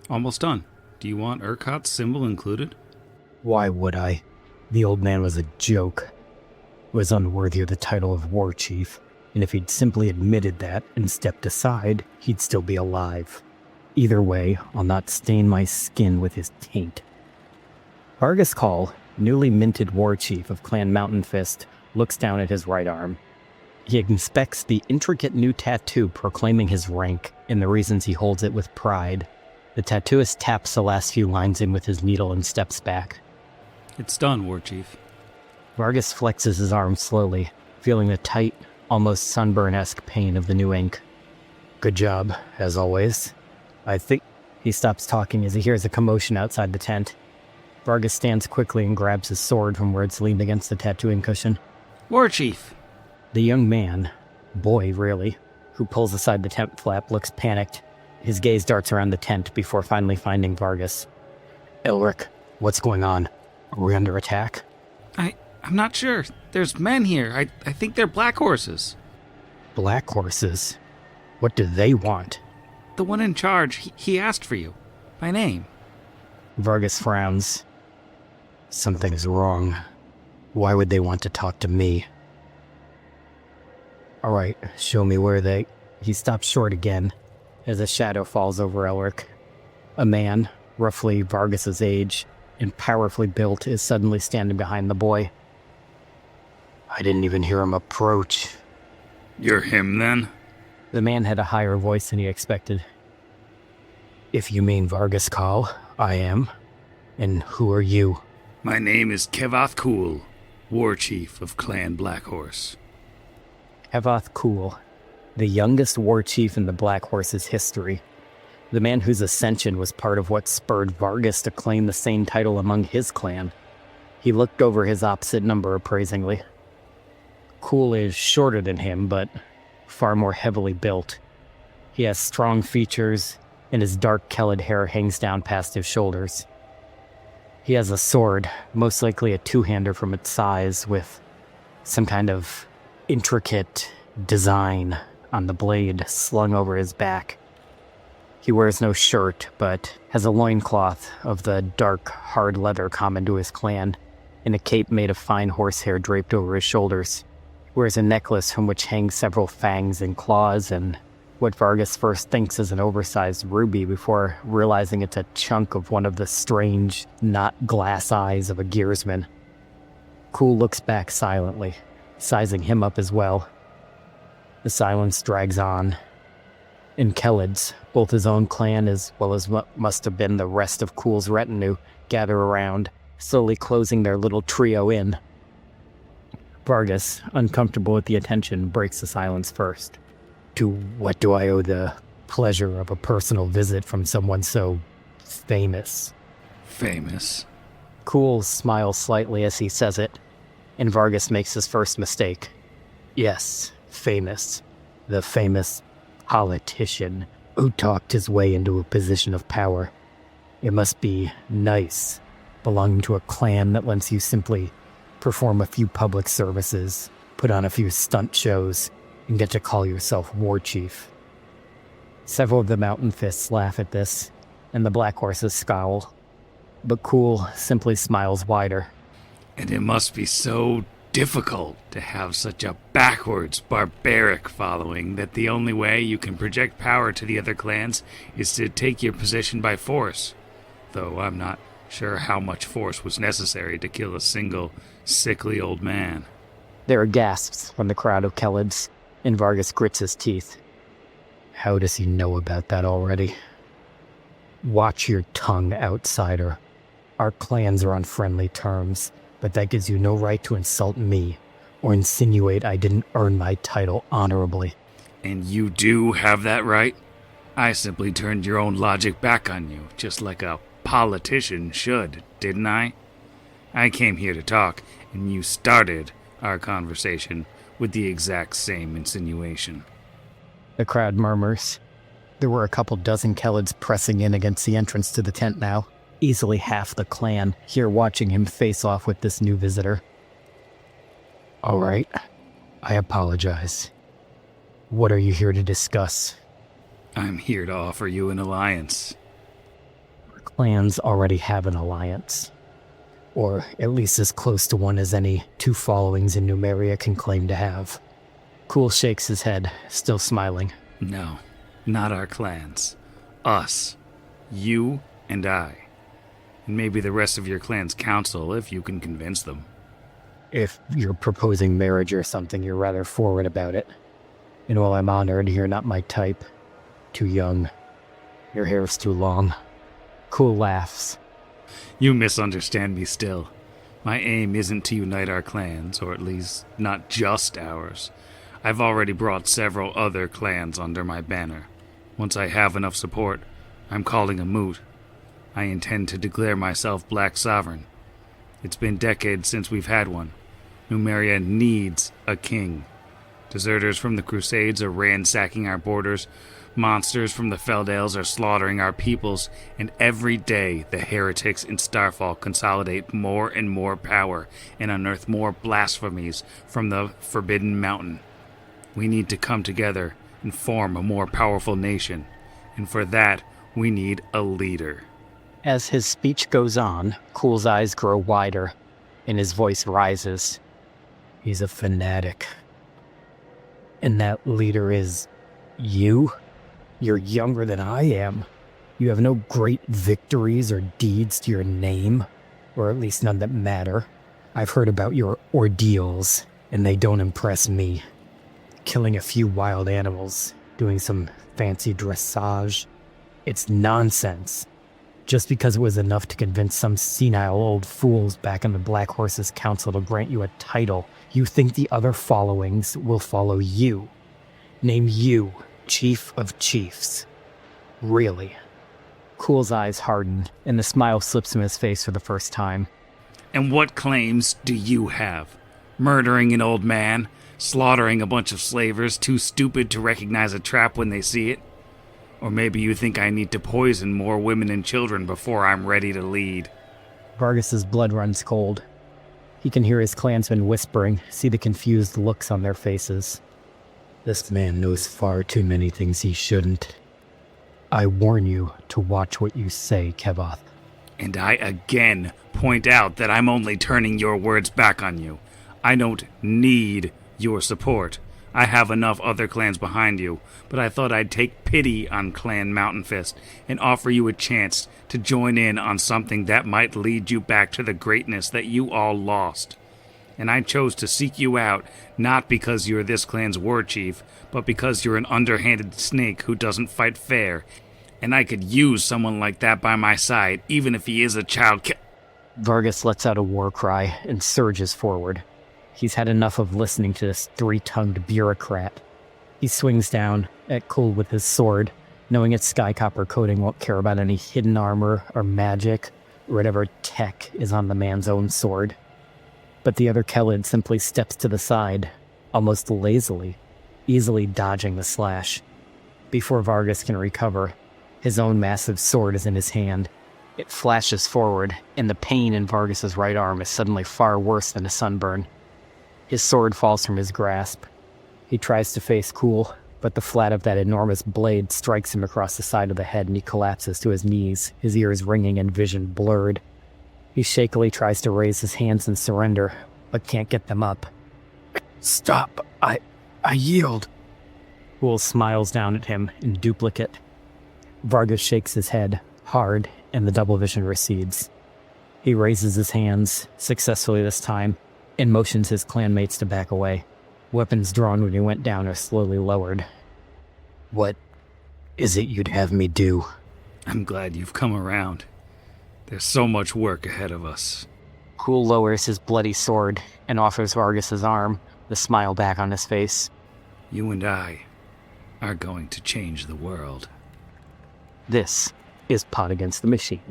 Almost done. Do you want Urquhart's symbol included? Why would I? The old man was a joke. Was unworthy of the title of war chief, and if he'd simply admitted that and stepped aside, he'd still be alive. Either way, I'll not stain my skin with his taint. Vargas Call, newly minted war chief of Clan Mountain Fist, looks down at his right arm. He inspects the intricate new tattoo proclaiming his rank and the reasons he holds it with pride. The tattooist taps the last few lines in with his needle and steps back. It's done, War Chief. Vargas flexes his arm slowly, feeling the tight, almost sunburn-esque pain of the new ink. Good job, as always. I think... He stops talking as he hears a commotion outside the tent. Vargas stands quickly and grabs his sword from where it's leaned against the tattooing cushion. War Chief! The young man, boy really, who pulls aside the tent flap looks panicked. His gaze darts around the tent before finally finding Vargas. Elric, what's going on? Are we under attack? I'm not sure. There's men here. I think they're black horses. Black horses? What do they want? The one in charge, he asked for you. By name. Vargas frowns. Something is wrong. Why would they want to talk to me? Alright, show me where they... He stops short again, as a shadow falls over Elric. A man, roughly Vargas's age, and powerfully built, is suddenly standing behind the boy. I didn't even hear him approach. You're him, then? The man had a higher voice than he expected. If you mean Vargas Call, I am. And who are you? My name is Kevoth Cool, War Chief of Clan Blackhorse. Kevoth Cool, the youngest war chief in the Black Horse's history. The man whose ascension was part of what spurred Vargas to claim the same title among his clan. He looked over his opposite number appraisingly. Cool is shorter than him, but far more heavily built. He has strong features, and his dark colored hair hangs down past his shoulders. He has a sword, most likely a two-hander from its size, with some kind of intricate design on the blade slung over his back. He wears no shirt, but has a loincloth of the dark, hard leather common to his clan, and a cape made of fine horsehair draped over his shoulders. He wears a necklace from which hang several fangs and claws, and what Vargas first thinks is an oversized ruby before realizing it's a chunk of one of the strange, not glass eyes of a gearsman. Cool looks back silently, sizing him up as well. The silence drags on. In Kelled's, both his own clan as well as what must have been the rest of Cool's retinue gather around, slowly closing their little trio in. Vargas, uncomfortable with the attention, breaks the silence first. To what do I owe the pleasure of a personal visit from someone so famous? Famous? Cool smiles slightly as he says it, and Vargas makes his first mistake. Yes, famous. The famous politician who talked his way into a position of power. It must be nice, belonging to a clan that lets you simply perform a few public services, put on a few stunt shows, and get to call yourself war chief. Several of the Mountain Fists laugh at this, and the Black Horses scowl. But Cool simply smiles wider. And it must be so difficult to have such a backwards, barbaric following that the only way you can project power to the other clans is to take your position by force. Though I'm not sure how much force was necessary to kill a single, sickly old man. There are gasps from the crowd of Kelled's, and Vargas grits his teeth. How does he know about that already? Watch your tongue, outsider. Our clans are on friendly terms, but that gives you no right to insult me or insinuate I didn't earn my title honorably. And you do have that right? I simply turned your own logic back on you, just like a politician should, didn't I? I came here to talk, and you started our conversation with the exact same insinuation. The crowd murmurs. There were a couple dozen Kelled's pressing in against the entrance to the tent now. Easily half the clan here watching him face off with this new visitor. All right, I apologize. What are you here to discuss? I'm here to offer you an alliance. clans already have an alliance. Or at least as close to one as any two followings in Numeria can claim to have. Cool shakes his head, still smiling. No, not our clans. Us. You and I. And maybe the rest of your clan's council, if you can convince them. If you're proposing marriage or something, you're rather forward about it. And while I'm honored, you're not my type. Too young. Your hair's too long. Cool laughs. You misunderstand me still. My aim isn't to unite our clans, or at least not just ours. I've already brought several other clans under my banner. Once I have enough support, I'm calling a moot. I intend to declare myself Black Sovereign. It's been decades since we've had one. Numeria needs a king. Deserters from the Crusades are ransacking our borders. Monsters from the Feldales are slaughtering our peoples, and every day the heretics in Starfall consolidate more and more power and unearth more blasphemies from the Forbidden Mountain. We need to come together and form a more powerful nation, and for that, we need a leader. As his speech goes on, Cool's eyes grow wider, and his voice rises. He's a fanatic. And that leader is you? You're younger than I am. You have no great victories or deeds to your name, or at least none that matter. I've heard about your ordeals, and they don't impress me. Killing a few wild animals, doing some fancy dressage. It's nonsense. Just because it was enough to convince some senile old fools back in the Black Horses Council to grant you a title, you think the other followings will follow you. Name you Chief of Chiefs. Really? Cool's eyes harden, and the smile slips from his face for the first time. And what claims do you have? Murdering an old man? Slaughtering a bunch of slavers too stupid to recognize a trap when they see it? Or maybe you think I need to poison more women and children before I'm ready to lead. Vargas's blood runs cold. He can hear his clansmen whispering, see the confused looks on their faces. This man knows far too many things he shouldn't. I warn you to watch what you say, Kevoth. And I again point out that I'm only turning your words back on you. I don't need your support. I have enough other clans behind you, but I thought I'd take pity on Clan Mountain Fist and offer you a chance to join in on something that might lead you back to the greatness that you all lost. And I chose to seek you out, not because you're this clan's war chief, but because you're an underhanded snake who doesn't fight fair. And I could use someone like that by my side, even if he is a child Vargas lets out a war cry and surges forward. He's had enough of listening to this three-tongued bureaucrat. He swings down at Cool with his sword, knowing its sky copper coating won't care about any hidden armor or magic or whatever tech is on the man's own sword. But the other Kellid simply steps to the side, almost lazily, easily dodging the slash. Before Vargas can recover, his own massive sword is in his hand. It flashes forward, and the pain in Vargas's right arm is suddenly far worse than a sunburn. His sword falls from his grasp. He tries to face Cool, but the flat of that enormous blade strikes him across the side of the head and he collapses to his knees, his ears ringing and vision blurred. He shakily tries to raise his hands in surrender, but can't get them up. Stop! I yield! Cool smiles down at him in duplicate. Vargas shakes his head, hard, and the double vision recedes. He raises his hands, successfully this time, and motions his clanmates to back away. Weapons drawn when he went down are slowly lowered. What is it you'd have me do? I'm glad you've come around. There's so much work ahead of us. Cool lowers his bloody sword and offers Vargas his arm, the smile back on his face. You and I are going to change the world. This is Pod Against the Machine.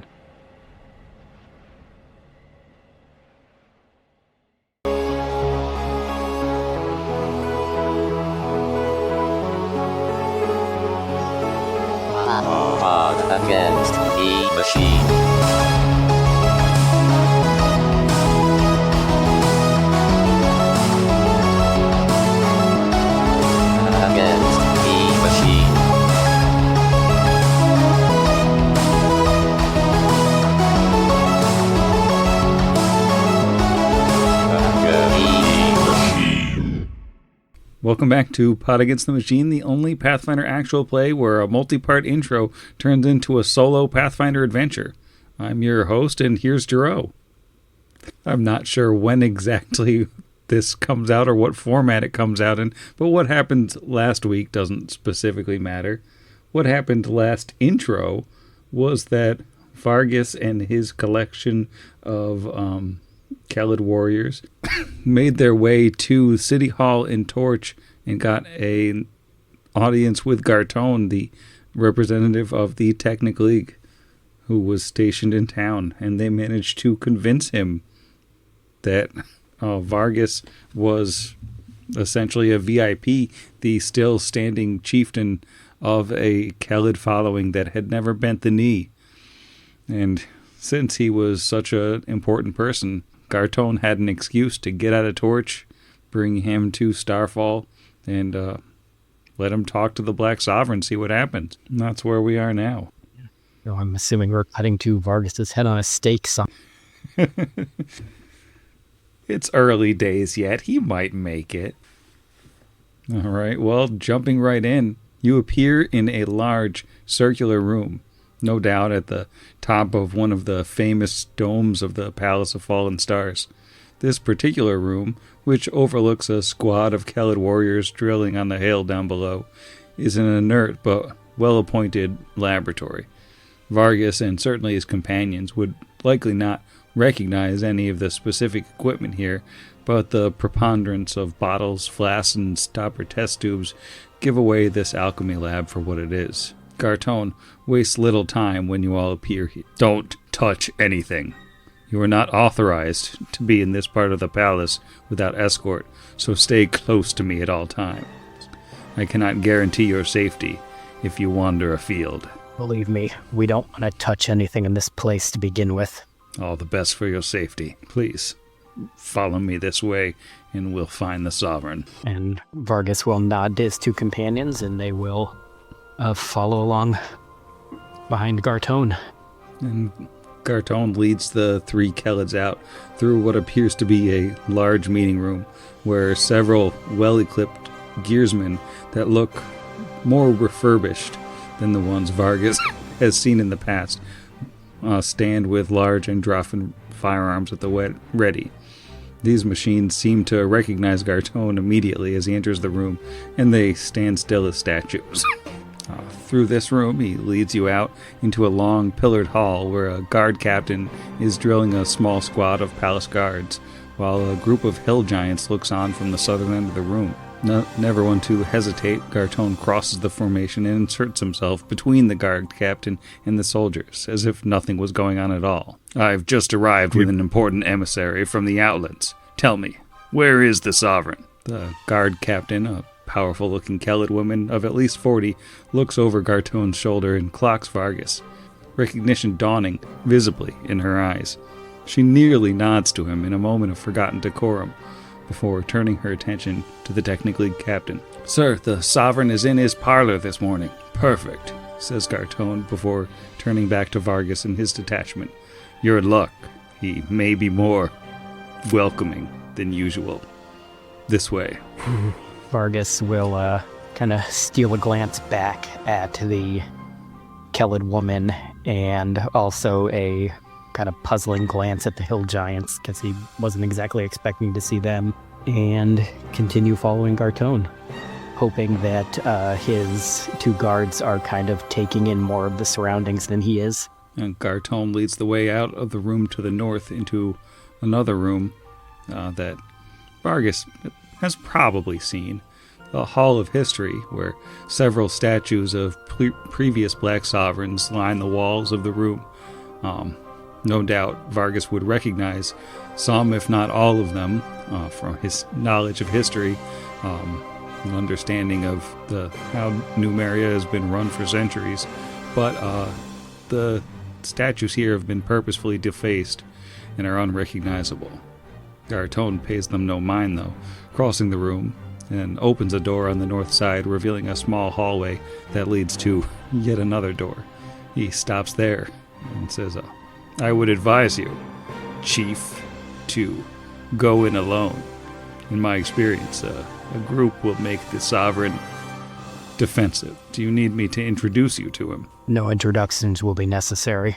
Pod Against the Machine. Welcome back to Pod Against the Machine, the only Pathfinder actual play where a multi-part intro turns into a solo Pathfinder adventure. I'm your host, and here's Jero. I'm not sure when exactly this comes out or what format it comes out in, but what happened last week doesn't specifically matter. What happened last intro was that Vargas and his collection of Khalid warriors made their way to City Hall in Torch and got an audience with Gartone, the representative of the Technic League, who was stationed in town, and they managed to convince him that Vargas was essentially a VIP, the still standing chieftain of a Khalid following that had never bent the knee. And since he was such an important person, Gartone had an excuse to get out of Torch, bring him to Starfall, and let him talk to the Black Sovereign, see what happens. And that's where we are now. So I'm assuming we're cutting to Vargas's head on a stake. It's early days yet. He might make it. All right, well, jumping right in, you appear in a large circular room, no doubt at the top of one of the famous domes of the Palace of Fallen Stars. This particular room, which overlooks a squad of Khalid warriors drilling on the hill down below, is an inert but well-appointed laboratory. Vargas and certainly his companions would likely not recognize any of the specific equipment here, but the preponderance of bottles, flasks, and stopper test tubes give away this alchemy lab for what it is. Gartone wastes little time when you all appear here. Don't touch anything. You are not authorized to be in this part of the palace without escort, so stay close to me at all times. I cannot guarantee your safety if you wander afield. Believe me, we don't want to touch anything in this place to begin with. All the best for your safety. Please, follow me this way, and we'll find the Sovereign. And Vargas will nod to his two companions, and they will follow along behind Gartone. And Gartone leads the three Khalids out through what appears to be a large meeting room where several well-equipped gearsmen that look more refurbished than the ones Vargas has seen in the past stand with large Androphan firearms at the ready. These machines seem to recognize Gartone immediately as he enters the room, and they stand still as statues. Through this room, he leads you out into a long pillared hall where a guard captain is drilling a small squad of palace guards, while a group of hill giants looks on from the southern end of the room. Never one to hesitate, Gartone crosses the formation and inserts himself between the guard captain and the soldiers, as if nothing was going on at all. I've just arrived with an important emissary from the Outlands. Tell me, where is the Sovereign? The guard captain, a powerful-looking Khalid woman of at least 40, looks over Gartone's shoulder and clocks Vargas, recognition dawning visibly in her eyes. She nearly nods to him in a moment of forgotten decorum, before turning her attention to the Technic League captain. Sir, the Sovereign is in his parlor this morning. Perfect, says Gartone before turning back to Vargas and his detachment. You're in luck. He may be more welcoming than usual. This way. Vargas will kind of steal a glance back at the Khalid woman and also a kind of puzzling glance at the hill giants because he wasn't exactly expecting to see them, and continue following Gartone, hoping that his two guards are kind of taking in more of the surroundings than he is. And Gartone leads the way out of the room to the north into another room that Vargas has probably seen. The Hall of History, where several statues of previous Black Sovereigns line the walls of the room. No doubt Vargas would recognize some, if not all of them, from his knowledge of history, and understanding of how Numeria has been run for centuries. But the statues here have been purposefully defaced and are unrecognizable. Gartone pays them no mind, though, crossing the room, and opens a door on the north side, revealing a small hallway that leads to yet another door. He stops there and says, I would advise you, Chief, to go in alone. in my experience, a group will make the sovereign defensive. Do you need me to introduce you to him? No introductions will be necessary.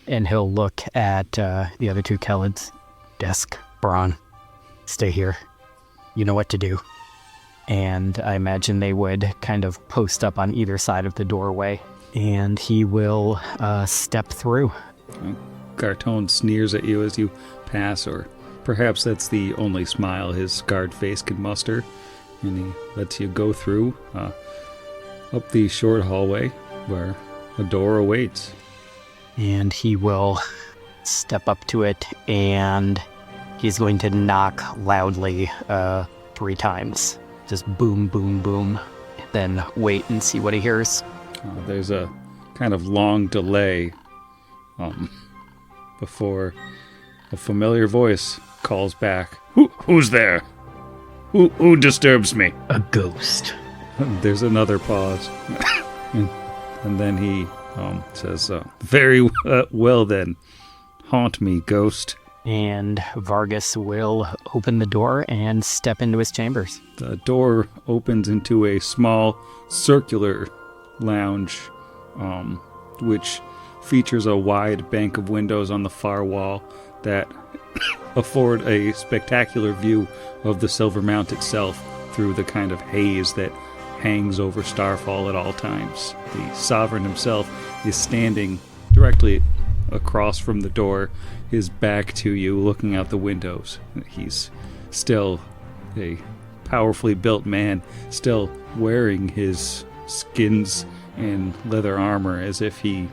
And he'll look at the other two Kellids. Desk, Braun, stay here. You know what to do. And I imagine they would kind of post up on either side of the doorway. And he will step through. Garton sneers at you as you pass, or perhaps that's the only smile his scarred face can muster. And he lets you go through up the short hallway where a door awaits. And he will step up to it, and he's going to knock loudly 3 times. Just boom, boom, boom. Then wait and see what he hears. There's a kind of long delay before a familiar voice calls back. Who's there? Who disturbs me? A ghost. There's another pause. and then he says, very well then. Haunt me, ghost. And Vargas will open the door and step into his chambers. The door opens into a small circular lounge, which features a wide bank of windows on the far wall that afford a spectacular view of the Silver Mount itself through the kind of haze that hangs over Starfall at all times. The Sovereign himself is standing directly across from the door, his back to you, looking out the windows. He's still a powerfully built man, still wearing his skins and leather armor as if he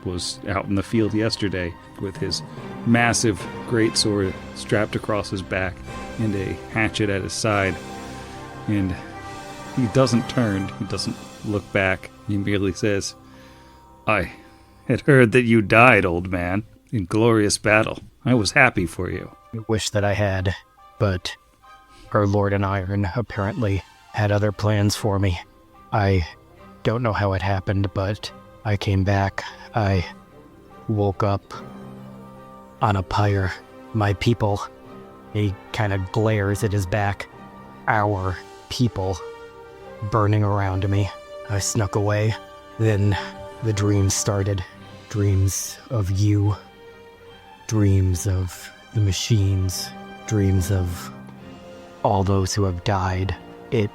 was out in the field yesterday, with his massive greatsword strapped across his back and a hatchet at his side. And he doesn't turn, he doesn't look back. He merely says, I had heard that you died, old man, in glorious battle. I was happy for you. I wish that I had, but our Lord in Iron apparently had other plans for me. I don't know how it happened, but I came back. I woke up on a pyre. My people, he kind of glares at his back. Our people burning around me. I snuck away. Then the dreams started. Dreams of you. Dreams of the machines. Dreams of all those who have died. It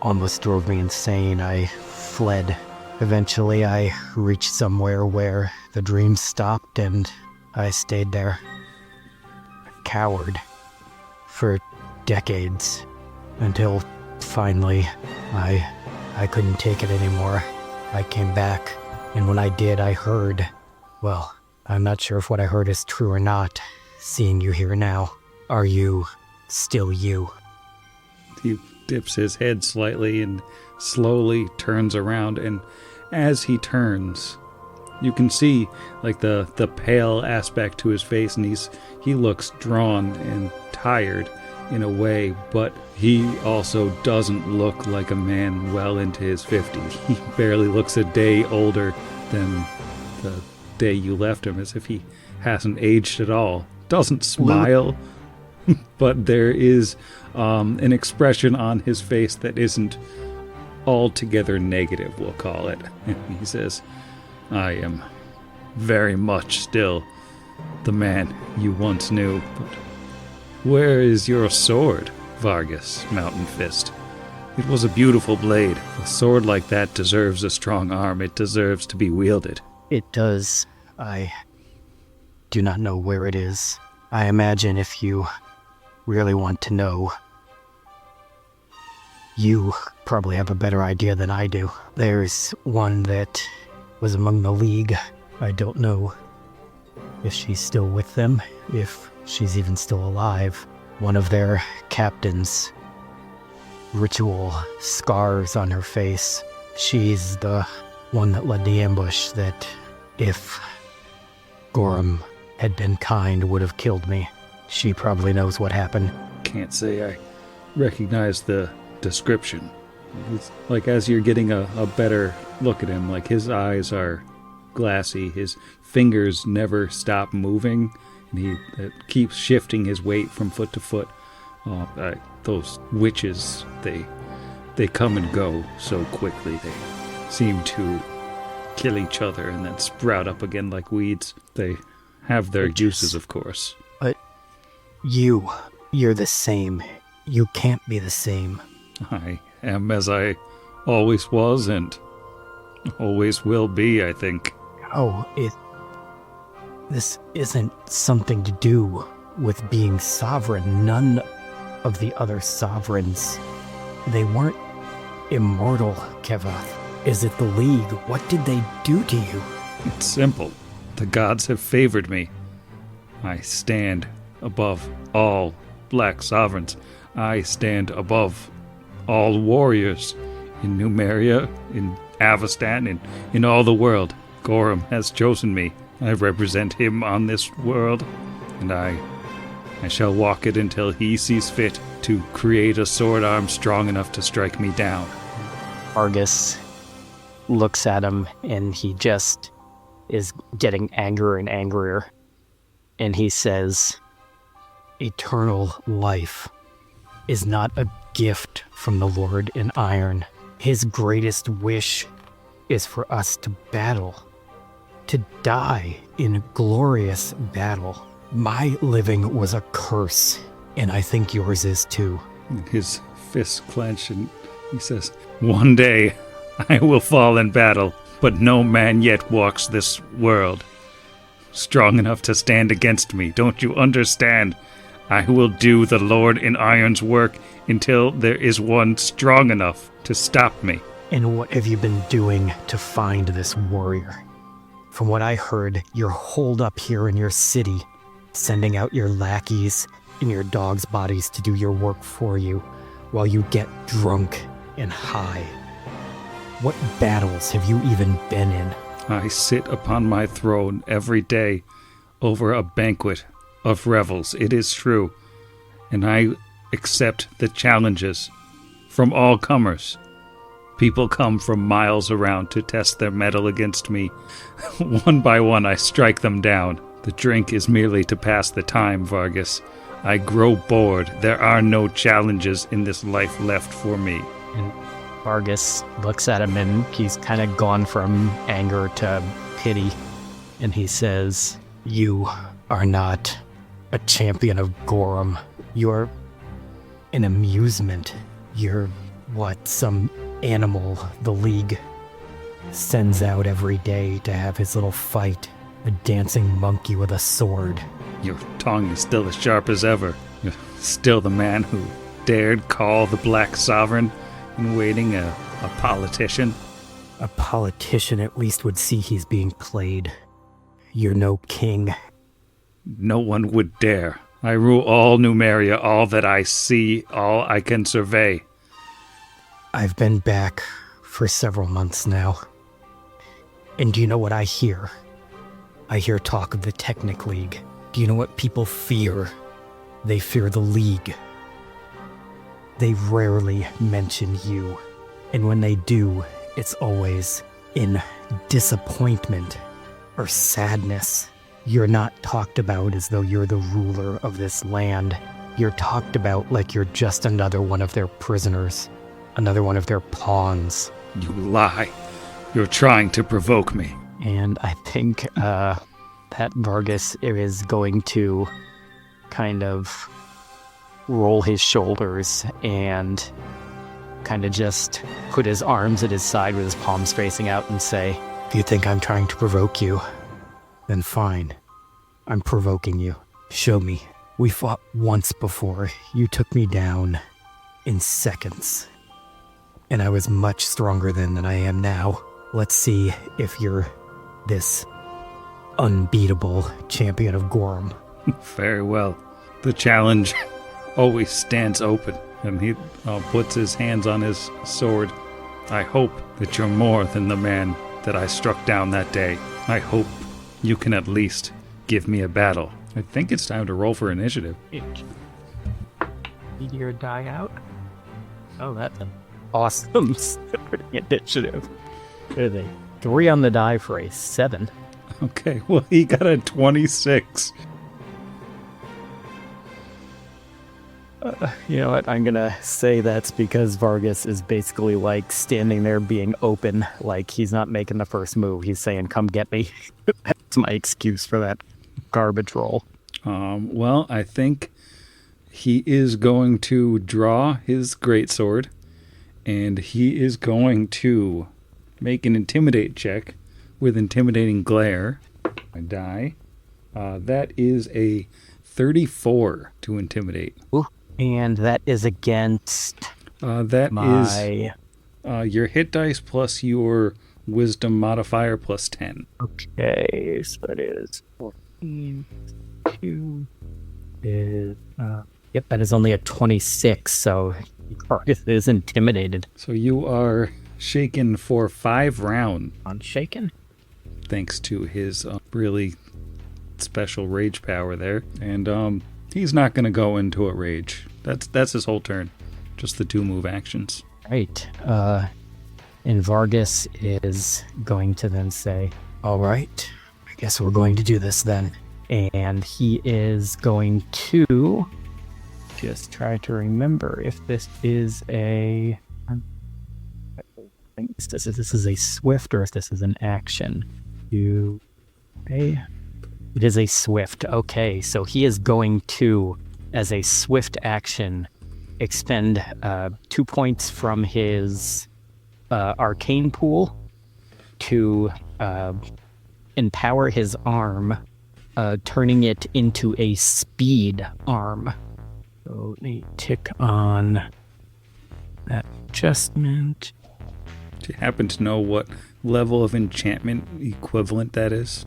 almost drove me insane. I fled. Eventually, I reached somewhere where the dreams stopped, and I stayed there. A coward. For decades. Until finally, I couldn't take it anymore. I came back, and when I did, I heard... Well, I'm not sure if what I heard is true or not. Seeing you here now, are you still you? He dips his head slightly and slowly turns around, and as he turns, you can see like the pale aspect to his face, and he looks drawn and tired in a way, but he also doesn't look like a man well into his 50s. He barely looks a day older than the day you left him, as if he hasn't aged at all. Doesn't smile, but there is an expression on his face that isn't altogether negative, we'll call it. And he says, I am very much still the man you once knew, but where is your sword, Vargas, Mountain Fist? It was a beautiful blade. A sword like that deserves a strong arm. It deserves to be wielded. It does. I do not know where it is. I imagine if you really want to know, you probably have a better idea than I do. There's one that was among the League. I don't know if she's still with them, if she's even still alive. One of their captains, ritual scars on her face. She's the one that led the ambush that, if Gorham had been kind, would have killed me. She probably knows what happened. Can't say I recognize the description. It's like as you're getting a better look at him, like his eyes are glassy, his fingers never stop moving, and he keeps shifting his weight from foot to foot. I those witches, they come and go so quickly. They seem to kill each other and then sprout up again like weeds. They have their uses, of course. But you're the same. You can't be the same. I am as I always was and always will be, I think. Oh, this isn't something to do with being sovereign. None of the other sovereigns, they weren't immortal, Kevath. Is it the League? What did they do to you? It's simple. The gods have favored me. I stand above all black sovereigns. I stand above all warriors in Numeria, in Avestan, in all the world. Gorham has chosen me. I represent him on this world, and I shall walk it until he sees fit to create a sword arm strong enough to strike me down. Argus looks at him, and he just is getting angrier and angrier. And he says, eternal life is not a gift from the Lord in iron. His greatest wish is for us to battle, to die in glorious battle. My living was a curse, and I think yours is too. His fists clench, and he says, one day I will fall in battle, but no man yet walks this world strong enough to stand against me. Don't you understand? I will do the Lord in Iron's work until there is one strong enough to stop me. And what have you been doing to find this warrior? From what I heard, you're holed up here in your city, sending out your lackeys and your dogs' bodies to do your work for you while you get drunk and high. What battles have you even been in? I sit upon my throne every day over a banquet of revels, it is true, and I accept the challenges from all comers. People come from miles around to test their mettle against me. One by one I strike them down. The drink is merely to pass the time, Vargas. I grow bored. There are no challenges in this life left for me. And Vargas looks at him, and he's kind of gone from anger to pity. And he says, you are not a champion of Gorham. You're an amusement. You're what, some animal the League sends out every day to have his little fight. A dancing monkey with a sword. Your tongue is still as sharp as ever. You're still the man who dared call the Black Sovereign in waiting a politician. A politician at least would see he's being played. You're no king. No one would dare. I rule all Numeria, all that I see, all I can survey. I've been back for several months now. And do you know what I hear? I hear talk of the Technic League. Do you know what people fear? They fear the League. They rarely mention you. And when they do, it's always in disappointment or sadness. You're not talked about as though you're the ruler of this land. You're talked about like you're just another one of their prisoners, another one of their pawns. You lie. You're trying to provoke me. And I think that Vargas is going to kind of roll his shoulders and kind of just put his arms at his side with his palms facing out and say, if you think I'm trying to provoke you, then fine. I'm provoking you. Show me. We fought once before. You took me down in seconds. And I was much stronger then than I am now. Let's see if you're this unbeatable champion of Gorham. Very well. The challenge always stands open. And he puts his hands on his sword. I hope that you're more than the man that I struck down that day. I hope you can at least give me a battle. I think it's time to roll for initiative. Meteor die out? Oh, that's an awesome initiative. What are they? 3 on the die for a 7. Okay, well, he got a 26. You know what? I'm going to say that's because Vargas is basically like standing there being open, like he's not making the first move. He's saying, come get me. That's my excuse for that garbage roll. Well, I think he is going to draw his greatsword, and he is going to make an intimidate check with intimidating glare. I die. That is a 34 to intimidate. Ooh. And that is against That my... is your hit dice plus your wisdom modifier plus 10. Okay, so that is 14. 2 is... Yep, that is only a 26, so Vargas is intimidated. So you are shaken for 5 rounds. Unshaken? Thanks to his really special rage power there. And he's not going to go into a rage. That's his whole turn. Just the 2 move actions. Right. And Vargas is going to then say, all right, I guess we're going to do this then. And he is going to just try to remember if this is a... I think this is a swift or if this is an action. It is a swift. Okay, so he is going to, as a swift action, expend 2 points from his arcane pool to empower his arm, turning it into a speed arm. So let me tick on that adjustment. Do you happen to know what level of enchantment equivalent that is?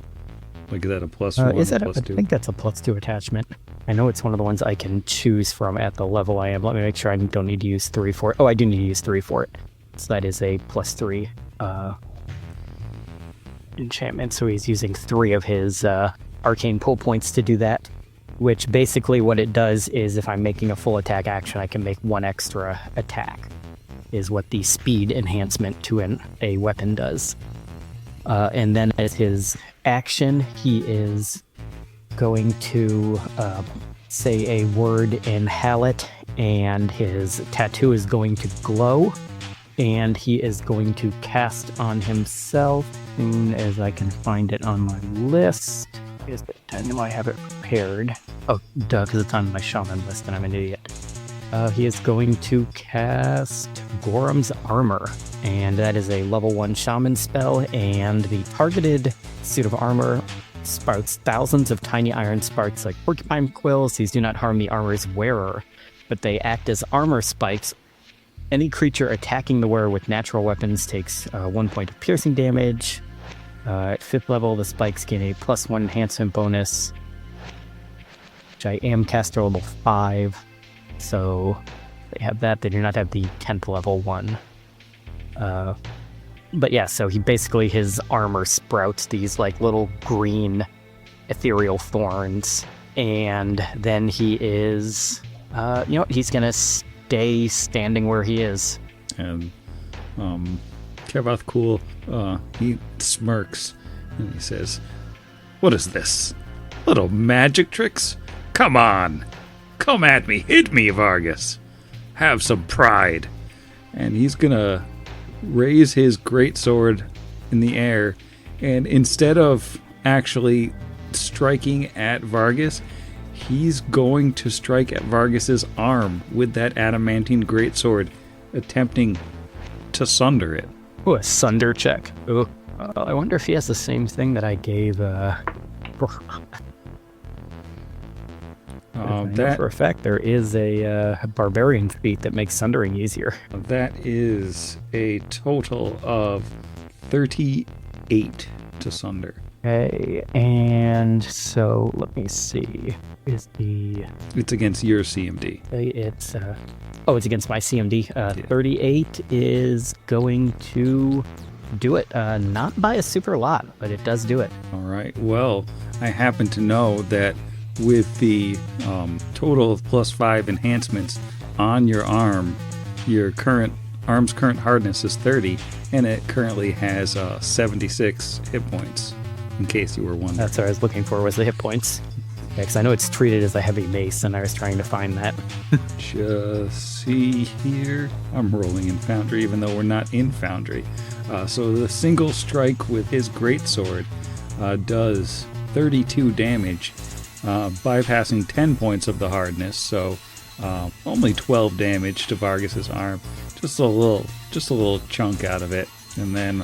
Like, is that a plus 1 is or that plus 2? I think that's a +2 attachment. I know it's one of the ones I can choose from at the level I am. Let me make sure I don't need to use 3 for it. Oh, I do need to use 3 for it. So that is a +3 enchantment. So he's using 3 of his arcane pull points to do that. Which basically what it does is if I'm making a full attack action, I can make 1 extra attack. Is what the speed enhancement to a weapon does. And then as his action, he is going to say a word in Hallett, and his tattoo is going to glow, and he is going to cast on himself as soon as I can find it on my list. I know I have it prepared. Oh, duh, because it's on my shaman list and I'm an idiot. He is going to cast Gorham's Armor, and that is a level 1 shaman spell, and the targeted suit of armor sprouts thousands of tiny iron sparks like porcupine quills. These do not harm the armor's wearer, but they act as armor spikes. Any creature attacking the wearer with natural weapons takes 1 point of piercing damage. At 5th level, the spikes gain a +1 enhancement bonus, which I am caster level 5. So they have that. They do not have the 10th level one. But yeah, so his armor sprouts these like little green ethereal thorns. And then he is, he's going to stay standing where he is. And Kevoth Cool, he smirks and he says, "What is this? Little magic tricks? Come on! Come at me! Hit me, Vargas! Have some pride!" And he's gonna raise his greatsword in the air, and instead of actually striking at Vargas, he's going to strike at Vargas's arm with that adamantine greatsword, attempting to sunder it. Ooh, a sunder check. Ooh. I wonder if he has the same thing that I gave. I know for a fact there is a barbarian feat that makes sundering easier. That is a total of 38 to sunder. Okay, and so let me see. It's against your CMD. It's against my CMD. 38 is going to do it. Not by a super lot, but it does do it. All right. Well, I happen to know that with the total of +5 enhancements on your arm, your arm's current hardness is 30, and it currently has 76 hit points. In case you were wondering. That's what I was looking for, was the hit points. Because I know it's treated as a heavy mace, and I was trying to find that. Just see here. I'm rolling in Foundry, even though we're not in Foundry. So the single strike with his greatsword does 32 damage, bypassing 10 points of the hardness. So only 12 damage to Vargas's arm. Just a little chunk out of it. And then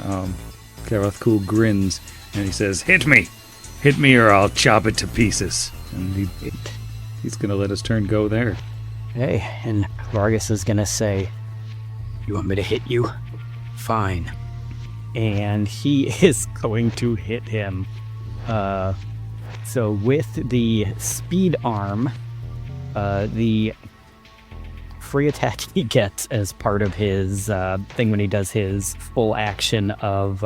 Karathkul grins and he says, "Hit me! Hit me or I'll chop it to pieces." And he's going to let his turn go there. Hey, and Vargas is going to say, "You want me to hit you? Fine." And he is going to hit him. So with the speed arm, the free attack he gets as part of his thing when he does his full action of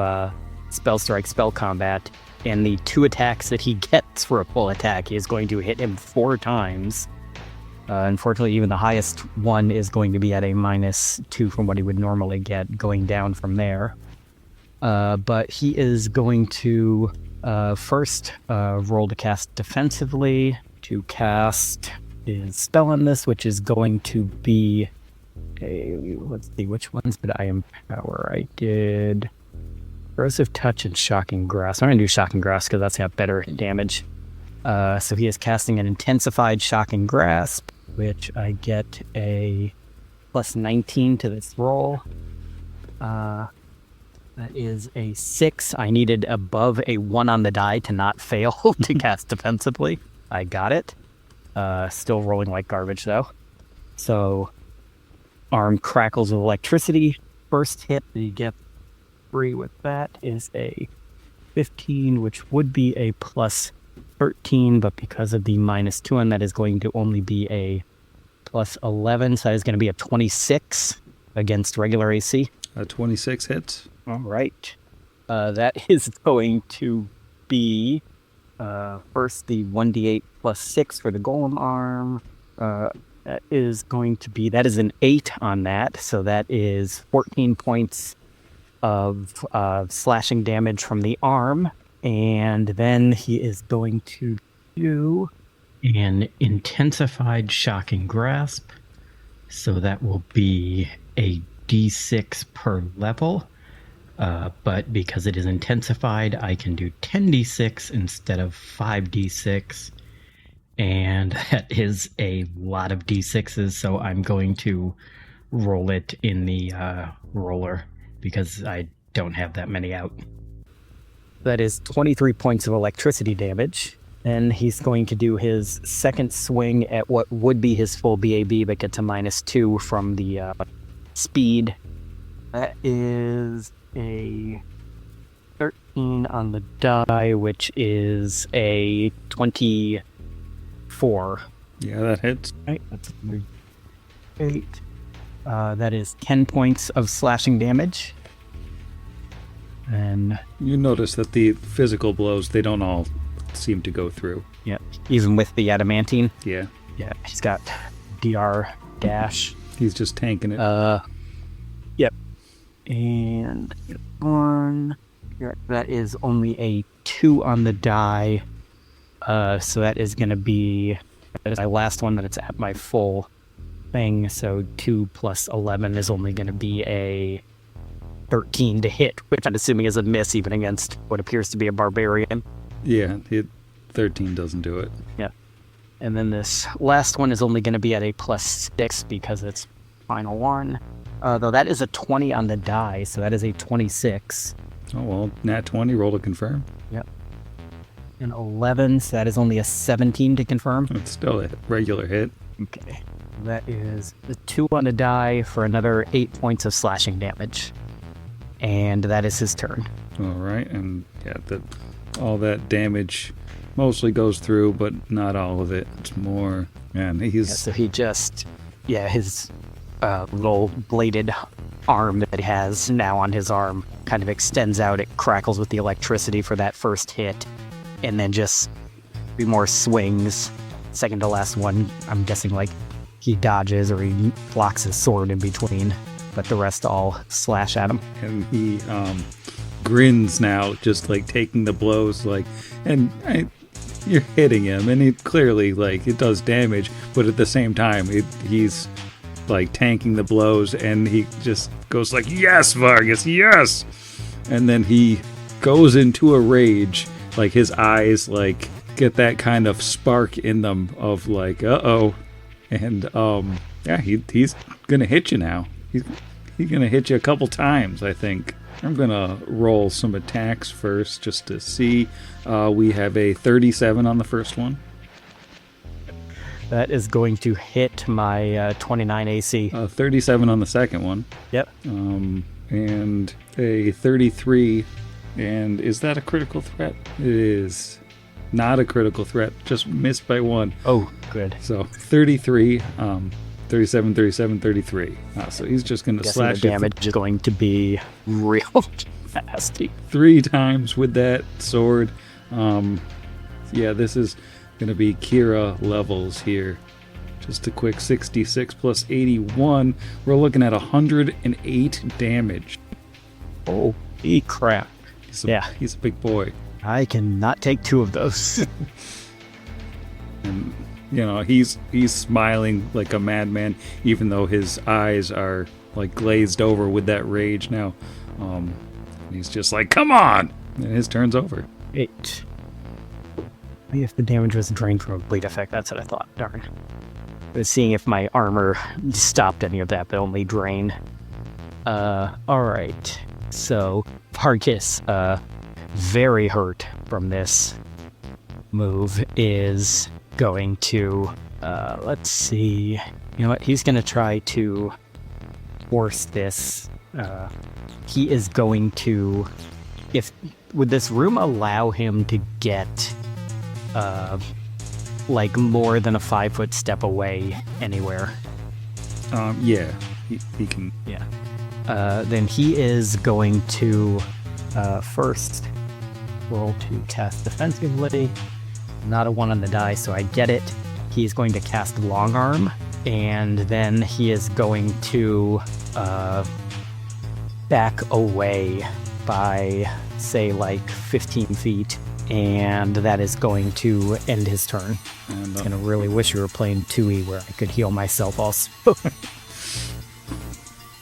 Spell Strike, Spell Combat, and the 2 attacks that he gets for a full attack is going to hit him 4 times. Unfortunately, even the highest one is going to be at a -2 from what he would normally get, going down from there. But he is going to first roll to cast defensively, to cast his spell on this, which is going to be let's see which ones did I empower. I did Corrosive Touch and Shocking Grasp. I'm going to do Shocking Grasp because that's got better damage. So he is casting an Intensified Shocking Grasp, which I get a +19 to this roll. That is a 6. I needed above a 1 on the die to not fail to cast defensively. I got it. Still rolling like garbage, though. So, arm crackles with electricity. First hit that you get free with that is a 15, which would be a +13, but because of the -2 on that is going to only be a +11, so that is going to be a 26 against regular AC. A 26 hits. All right. That is going to be first the 1d8 +6 for the golem arm. That is an 8 on that, so that is 14 points of slashing damage from the arm. And then he is going to do an Intensified Shocking Grasp. So that will be a d6 per level. But because it is intensified, I can do 10d6 instead of 5d6. And that is a lot of d6s, so I'm going to roll it in the roller because I don't have that many out. That is 23 points of electricity damage. And he's going to do his second swing at what would be his full BAB, but gets a -2 from the speed. That is a 13 on the die, which is a 24. Yeah, that hits. Right, that's 8. That is 10 points of slashing damage. And you notice that the physical blows, they don't all seem to go through. yeah, even with the adamantine. Yeah. Yeah, he's got DR dash. He's just tanking it. Yep. And 1. That is only a 2 on the die. So that is going to be my last one that it's at my full thing. So 2 + 11 is only going to be a 13 to hit, which I'm assuming is a miss even against what appears to be a barbarian. Yeah, 13 doesn't do it. Yeah. And then this last one is only going to be at a +6 because it's final one. Though that is a 20 on the die, so that is a 26. Oh, well, nat 20, roll to confirm. Yep. An 11, so that is only a 17 to confirm. It's still a regular hit. Okay. That is the 2 on the die for another 8 points of slashing damage. And that is his turn. All right, and yeah, all that damage mostly goes through, but not all of it. It's more, man, he's... Yeah, so he just, his little bladed arm that he has now on his arm kind of extends out. It crackles with the electricity for that first hit, and then just be more swings. Second to last one, I'm guessing like he dodges or he blocks his sword in between, but the rest all slash at him. And he grins now, just like taking the blows, like, and you're hitting him, and it clearly, like, it does damage, but at the same time, he's, like, tanking the blows, and he just goes like, yes, Vargas, yes! And then he goes into a rage, like, his eyes, like, get that kind of spark in them of, like, uh-oh. And, yeah, he's gonna hit you now. He's gonna hit you a couple times, I think. I'm gonna roll some attacks first, just to see. We have a 37 on the first one. That is going to hit my 29 AC. 37 on the second one. Yep. And a 33. And is that a critical threat? It is not a critical threat. Just missed by one. Oh, good. So 33, 37, 37, 33. So he's just going to slash the damage is going to be real nasty. 3 times with that sword. Yeah, this is going to be Kira levels here. Just a quick 66 plus 81. We're looking at 108 damage. Oh, crap. He's a big boy. I cannot take 2 of those. And, you know, he's smiling like a madman, even though his eyes are, like, glazed over with that rage now. He's just like, come on! And his turn's over. 8. If the damage was drained from a bleed effect, that's what I thought. Darn. I was seeing if my armor stopped any of that, but only drain. Alright. So, Vargas, very hurt from this move, is going to, let's see. You know what? He's going to try to force this. He is going to, would this room allow him to get, like, more than a 5-foot step away anywhere? Yeah, he can. Yeah. Then he is going to first roll to cast defensively. Not a 1 on the die, so I get it. He's going to cast Long Arm, and then he is going to back away by, say, like 15 feet, and that is going to end his turn. And I really wish you were playing 2E where I could heal myself also.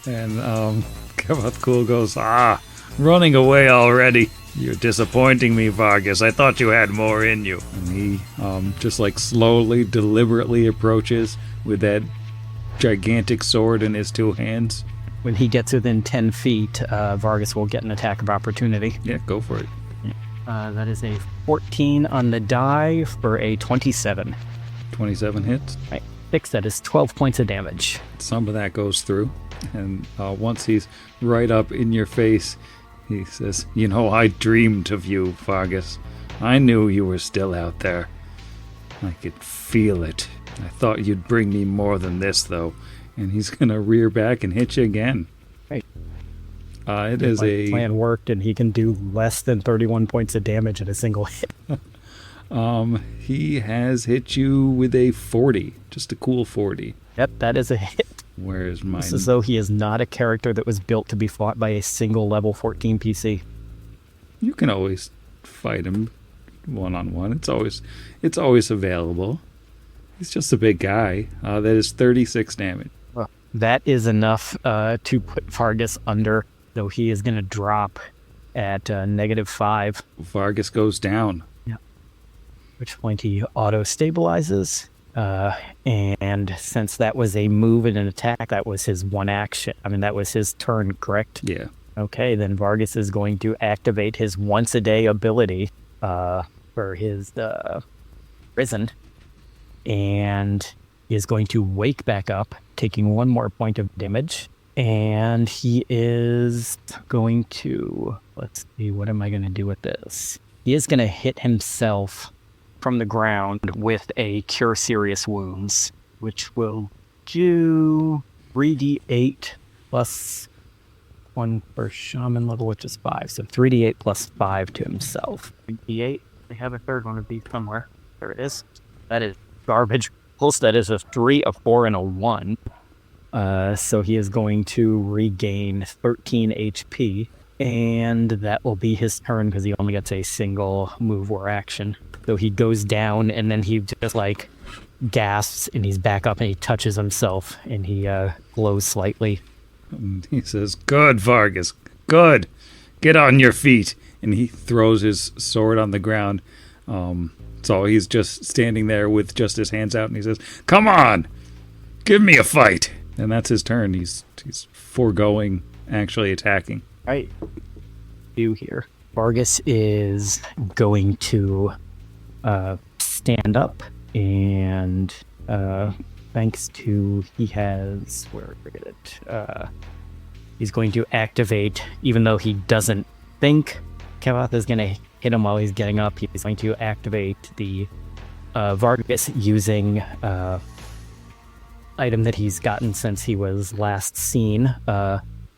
And Catoptricon goes, running away already. You're disappointing me, Vargas. I thought you had more in you. And he just, like, slowly, deliberately approaches with that gigantic sword in his 2 hands. When he gets within 10 feet, Vargas will get an attack of opportunity. Yeah, go for it. That is a 14 on the die for a 27. 27 hits. Right. 6, that is 12 points of damage. Some of that goes through. And once he's right up in your face, he says, you know, I dreamed of you, Vargas. I knew you were still out there. I could feel it. I thought you'd bring me more than this, though. And he's going to rear back and hit you again. Right. It is a plan worked, and he can do less than 31 points of damage at a single hit. He has hit you with a 40. Just a cool 40. Yep, that is a hit. Whereas mine... It's as though he is not a character that was built to be fought by a single level 14 PC. You can always fight him one-on-one. It's always available. He's just a big guy. That is 36 damage. Well, that is enough to put Vargas under, though he is going to drop at -5. Vargas goes down. Yeah. Which point he auto-stabilizes. And since that was a move and an attack, that was his one action. I mean, that was his turn, correct? Yeah. Okay, then Vargas is going to activate his once-a-day ability for his prison. And he is going to wake back up, taking 1 more point of damage. And he is going to... Let's see, what am I going to do with this? He is going to hit himself from the ground with a Cure Serious Wounds, which will do 3d8 plus 1 for Shaman level, which is 5. So 3d8 plus 5 to himself. 3d8. I have a third one of these somewhere. There it is. That is garbage. Plus, that is a 3, a 4, and a 1. So he is going to regain 13 HP. And that will be his turn because he only gets a single move or action. So he goes down, and then he just like gasps, and he's back up, and he touches himself, and he glows slightly. And he says, "Good, Vargas, good. Get on your feet." And he throws his sword on the ground. So he's just standing there with just his hands out, and he says, "Come on, give me a fight." And that's his turn. He's foregoing actually attacking. All right. You here. Vargas is going to stand up, and thanks to he has he's going to activate, even though he doesn't think Kevoth is going to hit him while he's getting up, he's going to activate the Vargas using item that he's gotten since he was last seen,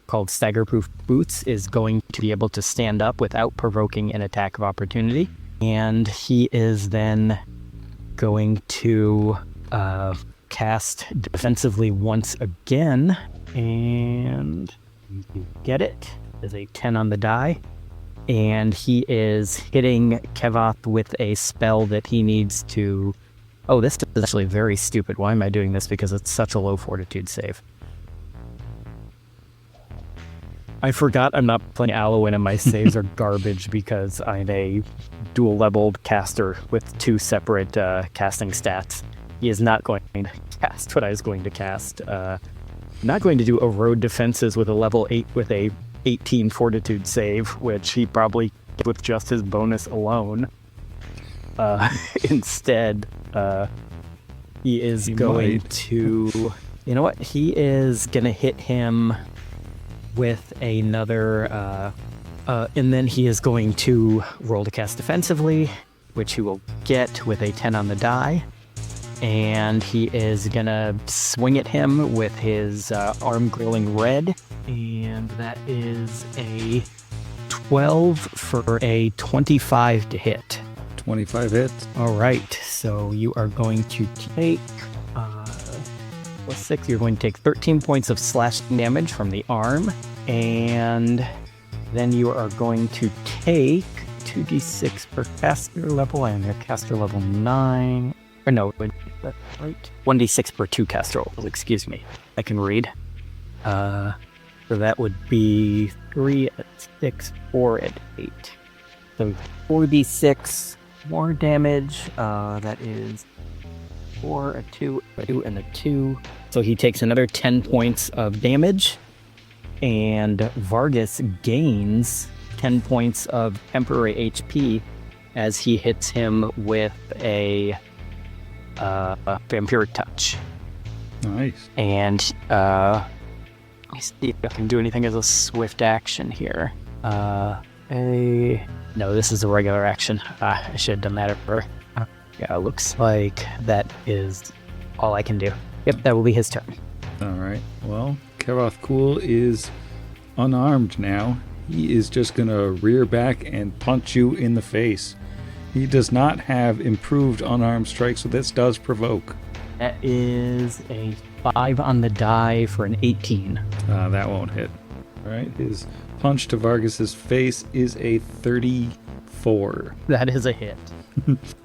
called Stagger-Proof Boots, is going to be able to stand up without provoking an attack of opportunity. And he is then going to cast defensively once again, and get it as a 10 on the die. And he is hitting Kevoth with a spell that he needs to... Oh, this is actually very stupid. Why am I doing this? Because it's such a low fortitude save. I forgot I'm not playing Alloin and my saves are garbage because I'm a dual-leveled caster with 2 separate casting stats. He is not going to cast what I was going to cast. Not going to do Erode Defenses with a level 8 with a 18 fortitude save, which he probably did with just his bonus alone. Instead, he is going to... You know what? He is going to hit him with another... and then he is going to roll to cast defensively, which he will get with a 10 on the die. And he is going to swing at him with his arm grilling red. And that is a 12 for a 25 to hit. 25 hits. All right, so you are going to take, plus 6, you're going to take 13 points of slashing damage from the arm, and then you are going to take 2d6 per caster level, and your caster level 9, or no, is that right? 1d6 per 2 caster levels, excuse me, I can read. So that would be 3 at 6, 4 at 8. So 4d6 more damage. That is 4, a 2, a 2, and a 2. So he takes another 10 points of damage, and Vargas gains 10 points of temporary HP as he hits him with a vampiric touch. Nice. And let me see if I can do anything as a swift action here. No, this is a regular action. I should have done that earlier. Yeah, it looks like that is all I can do. Yep, that will be his turn. All right. Well, Kevoth Cool is unarmed now. He is just going to rear back and punch you in the face. He does not have improved unarmed strike, so this does provoke. That is a 5 on the die for an 18. That won't hit. All right. His punch to Vargas's face is a 34. That is a hit.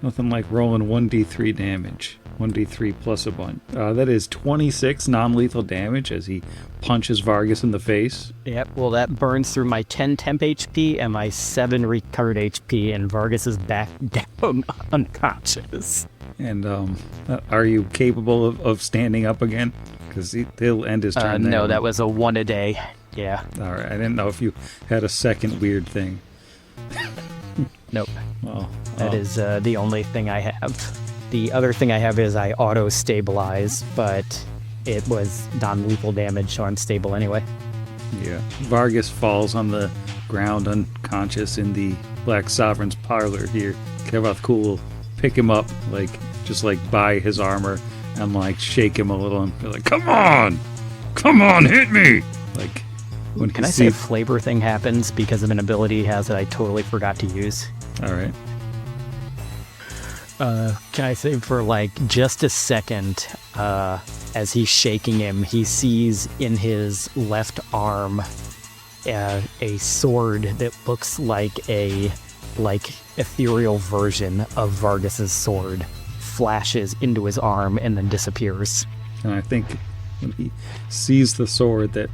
Nothing like rolling 1d3 damage. 1d3 plus a bunch. That is 26 non-lethal damage as he punches Vargas in the face. Yep, well that burns through my 10 temp HP and my 7 recovered HP, and Vargas is back down unconscious. And are you capable of standing up again? Because he'll end his turn there. No, that was a 1 a day. Yeah. All right, I didn't know if you had a second weird thing. Nope. Well, that is the only thing I have. The other thing I have is I auto-stabilize, but it was non-lethal damage, so I'm stable anyway. Yeah. Vargas falls on the ground unconscious in the Black Sovereign's parlor here. Kevoth Cool will pick him up, just by his armor, and shake him a little and be like, Come on, hit me! When Can I say a flavor thing happens because of an ability he has that I totally forgot to use? All right. Can I say for just a second, as he's shaking him, he sees in his left arm a sword that looks like a like ethereal version of Vargas's sword flashes into his arm and then disappears. And I think when he sees the sword that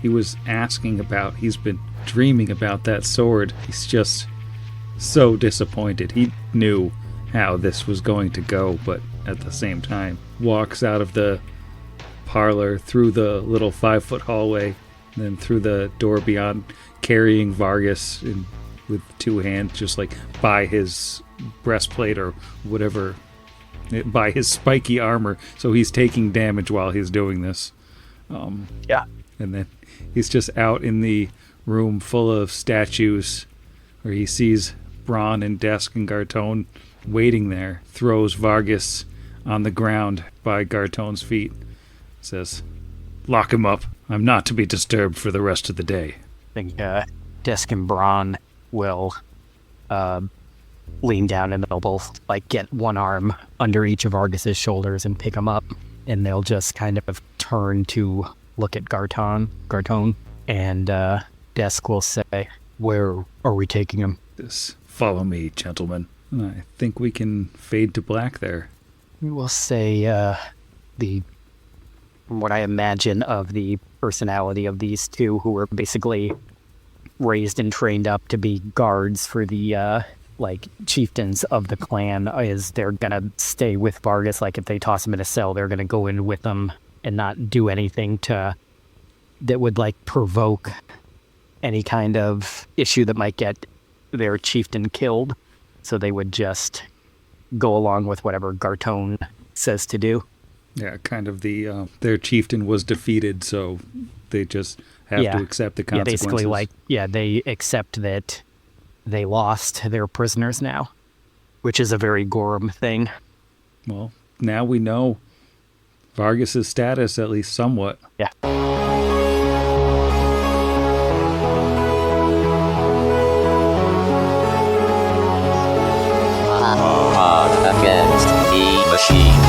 he was asking about, he's been dreaming about that sword. He's just so disappointed. He knew how this was going to go, but at the same time, walks out of the parlor through the little 5-foot hallway, then through the door beyond, carrying Vargas with 2 hands, just like by his breastplate or whatever, by his spiky armor. So he's taking damage while he's doing this. Yeah. And then he's just out in the room full of statues where he sees Braun and Desk and Gartone waiting there, throws Vargas on the ground by Gartone's feet, says, "Lock him up. I'm not to be disturbed for the rest of the day." I think Desk and Braun will lean down and they'll both get one arm under each of Vargas's shoulders and pick him up, and they'll just kind of turn to look at Gartone, and Desk will say, "Where are we taking him?" Just follow me, gentlemen. And I think we can fade to black there. We will say from what I imagine of the personality of these two, who were basically raised and trained up to be guards for the chieftains of the clan, is they're gonna stay with Vargas. If they toss him in a cell, they're gonna go in with him and not do anything that would provoke any kind of issue that might get their chieftain killed. So they would just go along with whatever Gartone says to do. Yeah, kind of their chieftain was defeated, so they just have to accept the consequences. Yeah, basically, they accept that they lost their prisoners now, which is a very Gorham thing. Well, now we know Vargas's status, at least somewhat. Yeah. Against the machine.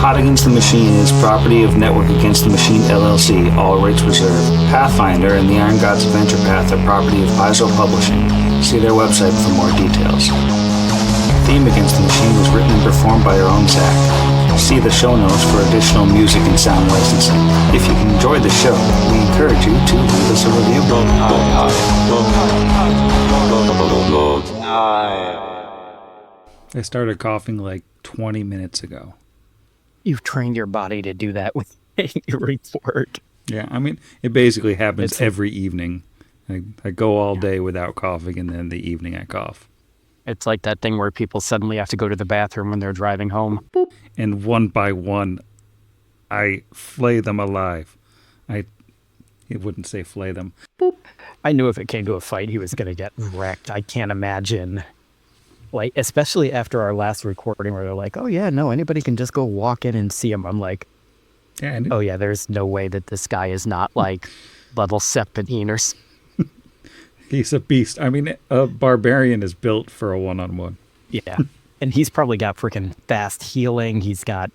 Pot Against the Machine is property of Network Against the Machine LLC, all rights reserved. Pathfinder and the Iron Gods Adventure Path are property of Paizo Publishing. See their website for more details. Theme Against the Machine was written and performed by our own Zach. See the show notes for additional music and sound licensing. If you enjoyed the show, we encourage you to leave us a review. I started coughing 20 minutes ago. You've trained your body to do that with your report. Yeah, I mean, it basically happens every evening. I go all day without coughing, and then the evening I cough. It's like that thing where people suddenly have to go to the bathroom when they're driving home. Boop. And one by one, I flay them alive. It wouldn't say flay them. Boop. I knew if it came to a fight, he was going to get wrecked. I can't imagine. Especially after our last recording where they're like, "Oh yeah, no, anybody can just go walk in and see him." I'm like, "Oh yeah, there's no way that this guy is not level 17 or something." He's a beast. I mean, a barbarian is built for a one-on-one. Yeah. And he's probably got freaking fast healing. He's got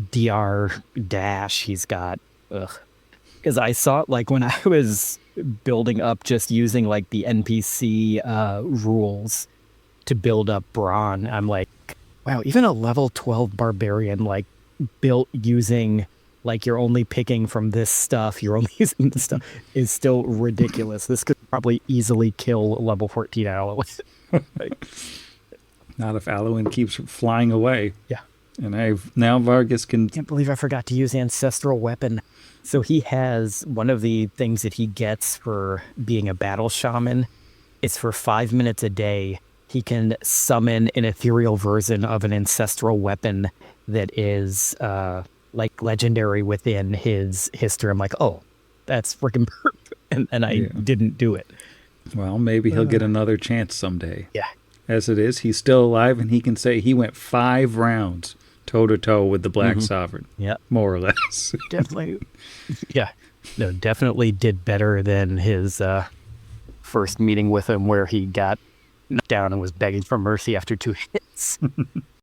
DR dash. He's got, because I saw it when I was building up just using the NPC rules to build up Braun. I'm like, wow, even a level 12 barbarian built using you're only picking from this stuff, you're only using this stuff, is still ridiculous. This could probably easily kill level 14 Alloy. Not if Alloin keeps flying away. Yeah. And now Vargas can... Can't believe I forgot to use Ancestral Weapon. So he has one of the things that he gets for being a battle shaman. It's for 5 minutes a day. He can summon an ethereal version of an ancestral weapon that is legendary within his history. I'm like, oh, that's freaking perfect. And I didn't do it. Well, maybe he'll get another chance someday. Yeah. As it is, he's still alive, and he can say he went 5 rounds toe to toe with the Black Sovereign. Yeah. More or less. Definitely. Yeah. No, definitely did better than his first meeting with him where he got knocked down and was begging for mercy after 2 hits.